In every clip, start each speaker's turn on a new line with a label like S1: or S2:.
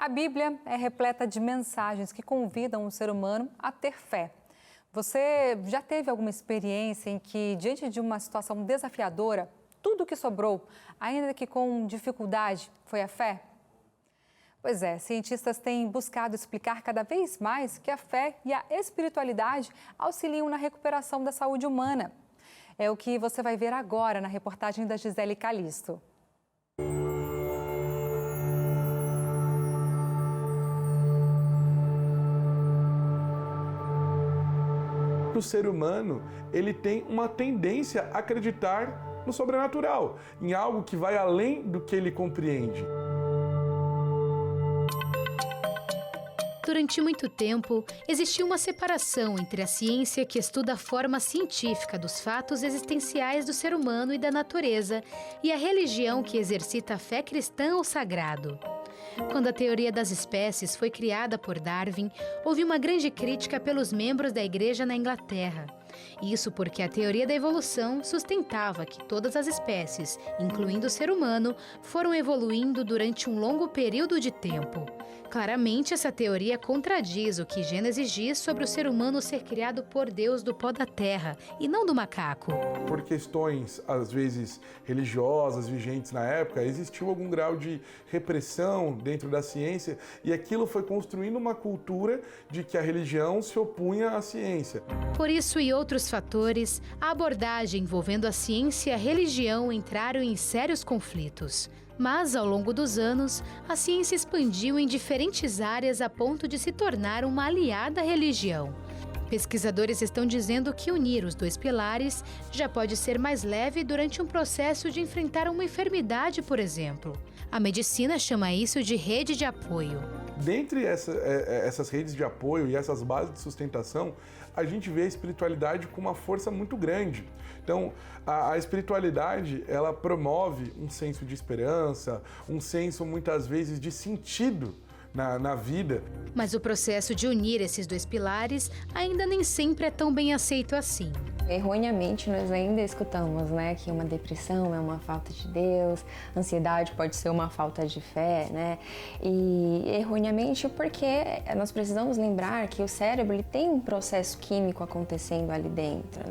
S1: A Bíblia é repleta de mensagens que convidam o ser humano a ter fé. Você já teve alguma experiência em que, diante de uma situação desafiadora, tudo o que sobrou, ainda que com dificuldade, foi a fé? Pois é, cientistas têm buscado explicar cada vez mais que a fé e a espiritualidade auxiliam na recuperação da saúde humana. É o que você vai ver agora na reportagem da Gisele Calisto.
S2: O ser humano, ele tem uma tendência a acreditar no sobrenatural, em algo que vai além do que ele compreende.
S3: Durante muito tempo, existiu uma separação entre a ciência que estuda a forma científica dos fatos existenciais do ser humano e da natureza e a religião que exercita a fé cristã ou sagrado. Quando a teoria das espécies foi criada por Darwin, houve uma grande crítica pelos membros da igreja na Inglaterra. Isso porque a teoria da evolução sustentava que todas as espécies, incluindo o ser humano, foram evoluindo durante um longo período de tempo. Claramente, essa teoria contradiz o que Gênesis diz sobre o ser humano ser criado por Deus do pó da terra e não do macaco.
S2: Por questões, às vezes, religiosas vigentes na época, existiu algum grau de repressão dentro da ciência e aquilo foi construindo uma cultura de que a religião se opunha à ciência.
S3: Por isso e outros fatores, a abordagem envolvendo a ciência e a religião entraram em sérios conflitos. Mas, ao longo dos anos, a ciência expandiu em diferentes áreas a ponto de se tornar uma aliada à religião. Pesquisadores estão dizendo que unir os dois pilares já pode ser mais leve durante um processo de enfrentar uma enfermidade, por exemplo. A medicina chama isso de rede de apoio.
S2: Dentre essas redes de apoio e essas bases de sustentação, a gente vê a espiritualidade com uma força muito grande. Então, a espiritualidade, ela promove um senso de esperança, um senso, muitas vezes, de sentido na vida.
S3: Mas o processo de unir esses dois pilares ainda nem sempre é tão bem aceito assim.
S4: Erroneamente, nós ainda escutamos, que uma depressão é uma falta de Deus, ansiedade pode ser uma falta de fé, E erroneamente porque nós precisamos lembrar que o cérebro ele tem um processo químico acontecendo ali dentro,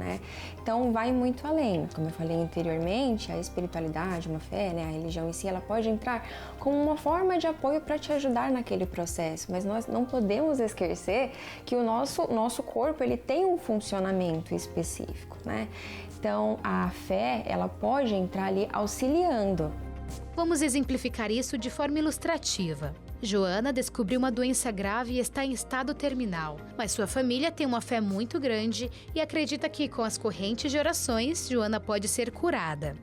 S4: Então vai muito além. Como eu falei anteriormente, a espiritualidade, uma fé, a religião em si, ela pode entrar como uma forma de apoio para te ajudar naquele processo, mas nós não podemos esquecer que o nosso corpo ele tem um funcionamento específico, Então a fé ela pode entrar ali auxiliando.
S3: Vamos exemplificar isso de forma ilustrativa. Joana descobriu uma doença grave e está em estado terminal, mas sua família tem uma fé muito grande e acredita que com as correntes de orações, Joana pode ser curada.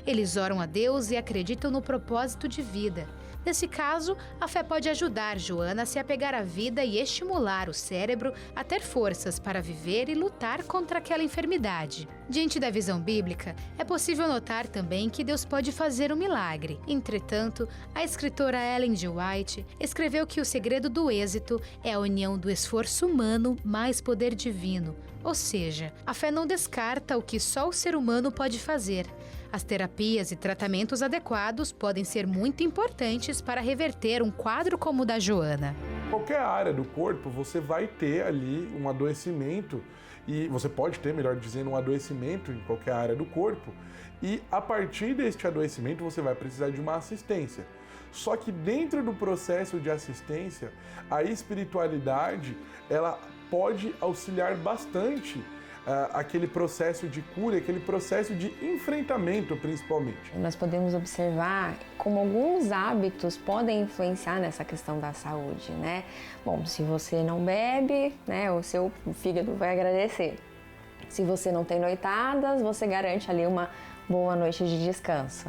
S3: Eles oram a Deus e acreditam no propósito de vida. Nesse caso, a fé pode ajudar Joana a se apegar à vida e estimular o cérebro a ter forças para viver e lutar contra aquela enfermidade. Diante da visão bíblica, é possível notar também que Deus pode fazer um milagre. Entretanto, a escritora Ellen G. White escreveu que o segredo do êxito é a união do esforço humano mais poder divino. Ou seja, a fé não descarta o que só o ser humano pode fazer. As terapias e tratamentos adequados podem ser muito importantes para reverter um quadro como o da Joana.
S2: Qualquer área do corpo, você vai ter ali um adoecimento, e você pode ter, melhor dizendo, um adoecimento em qualquer área do corpo, e a partir deste adoecimento você vai precisar de uma assistência. Só que dentro do processo de assistência, a espiritualidade, ela pode auxiliar bastante aquele processo de cura, aquele processo de enfrentamento, principalmente.
S4: Nós podemos observar como alguns hábitos podem influenciar nessa questão da saúde, Bom, se você não bebe, o seu fígado vai agradecer. Se você não tem noitadas, você garante ali uma boa noite de descanso,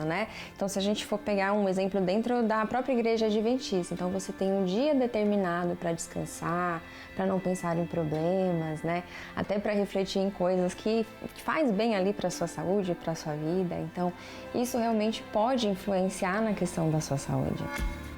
S4: Então, se a gente for pegar um exemplo dentro da própria igreja adventista, então você tem um dia determinado para descansar, para não pensar em problemas, Até para refletir em coisas que faz bem ali para a sua saúde, para a sua vida. Então, isso realmente pode influenciar na questão da sua saúde.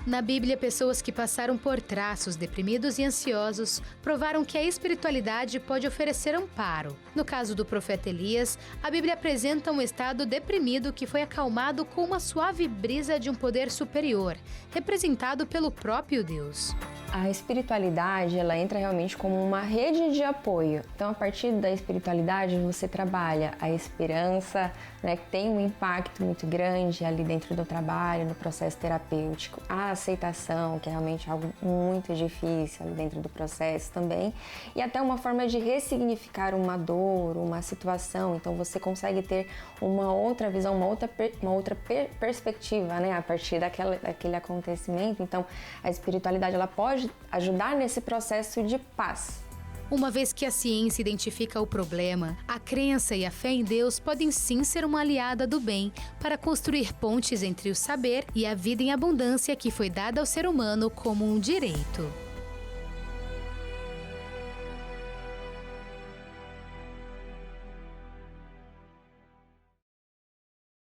S3: Na Bíblia, pessoas que passaram por traços deprimidos e ansiosos provaram que a espiritualidade pode oferecer amparo. No caso do profeta Elias, a Bíblia apresenta um estado deprimido que foi acalmado com uma suave brisa de um poder superior, representado pelo próprio Deus.
S4: A espiritualidade, ela entra realmente como uma rede de apoio. Então, a partir da espiritualidade, você trabalha a esperança, né, que tem um impacto muito grande ali dentro do trabalho, no processo terapêutico. A aceitação, que é realmente algo muito difícil ali dentro do processo também. E até uma forma de ressignificar uma dor, uma situação. Então, você consegue ter uma outra visão, uma outra perspectiva, né, a partir daquele acontecimento. Então, a espiritualidade, ela pode ajudar nesse processo de paz.
S3: Uma vez que a ciência identifica o problema, a crença e a fé em Deus podem sim ser uma aliada do bem para construir pontes entre o saber e a vida em abundância que foi dada ao ser humano como um direito.